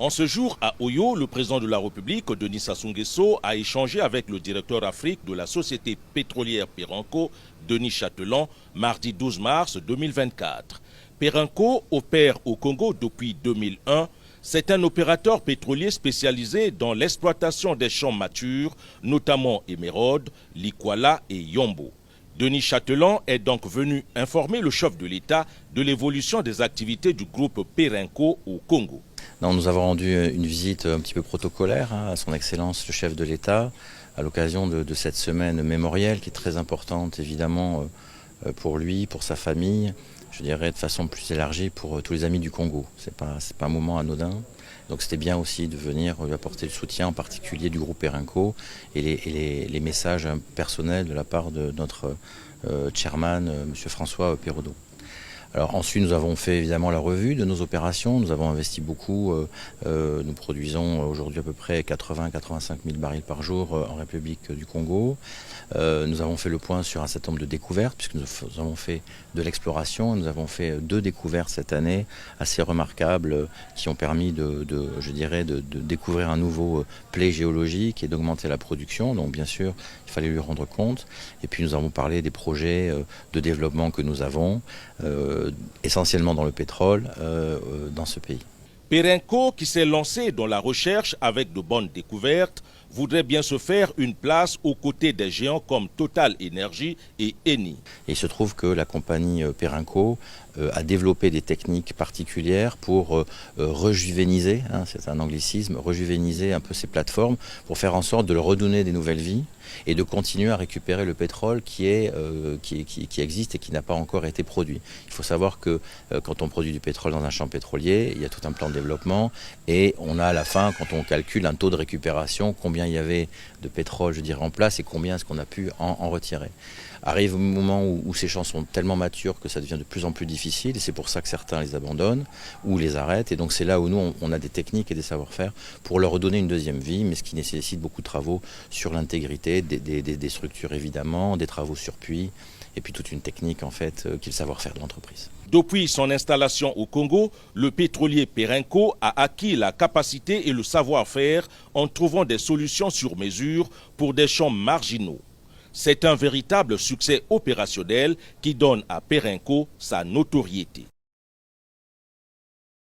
En ce jour, à Oyo, le président de la République, Denis Sassou Nguesso, a échangé avec le directeur Afrique de la société pétrolière Perenco, Denis Chatelain, mardi 12 mars 2024. Perenco opère au Congo depuis 2001. C'est un opérateur pétrolier spécialisé dans l'exploitation des champs matures, notamment Émeraude, Likwala et Yombo. Denis Chatelain est donc venu informer le chef de l'État de l'évolution des activités du groupe Perenco au Congo. Non, nous avons rendu une visite un petit peu protocolaire à son Excellence le chef de l'État à l'occasion de cette semaine mémorielle qui est très importante évidemment pour lui, pour sa famille, je dirais de façon plus élargie pour tous les amis du Congo. C'est pas un moment anodin. Donc c'était bien aussi de venir lui apporter le soutien en particulier du groupe Perenco et les messages personnels de la part de notre chairman, M. François Pérodeau. Alors ensuite nous avons fait évidemment la revue de nos opérations, nous avons investi beaucoup, nous produisons aujourd'hui à peu près 80-85 000 barils par jour en République du Congo. Nous avons fait le point sur un certain nombre de découvertes puisque nous avons fait de l'exploration, nous avons fait 2 découvertes cette année assez remarquables qui ont permis de découvrir un nouveau play géologique et d'augmenter la production, donc bien sûr il fallait lui rendre compte. Et puis nous avons parlé des projets de développement que nous avons, essentiellement dans le pétrole, dans ce pays. Perenco, qui s'est lancé dans la recherche avec de bonnes découvertes, voudrait bien se faire une place aux côtés des géants comme Total Energy et Eni. Et il se trouve que la compagnie Perenco a développé des techniques particulières pour rejuvéniser, c'est un anglicisme, rejuvéniser un peu ces plateformes pour faire en sorte de leur redonner des nouvelles vies et de continuer à récupérer le pétrole qui existe et qui n'a pas encore été produit. Il faut savoir que quand on produit du pétrole dans un champ pétrolier, il y a tout un plan de développement et on a à la fin, quand on calcule un taux de récupération, combien il y avait de pétrole, je dirais, en place et combien est-ce qu'on a pu en retirer. Arrive au moment où ces champs sont tellement matures que ça devient de plus en plus difficile et c'est pour ça que certains les abandonnent ou les arrêtent. Et donc c'est là où nous, on a des techniques et des savoir-faire pour leur redonner une deuxième vie, mais ce qui nécessite beaucoup de travaux sur l'intégrité des structures évidemment, des travaux sur puits et puis toute une technique en fait qui est le savoir-faire de l'entreprise. Depuis son installation au Congo, le pétrolier Perenco a acquis la capacité et le savoir-faire en trouvant des solutions sur mesure pour des champs marginaux. C'est un véritable succès opérationnel qui donne à Perenco sa notoriété.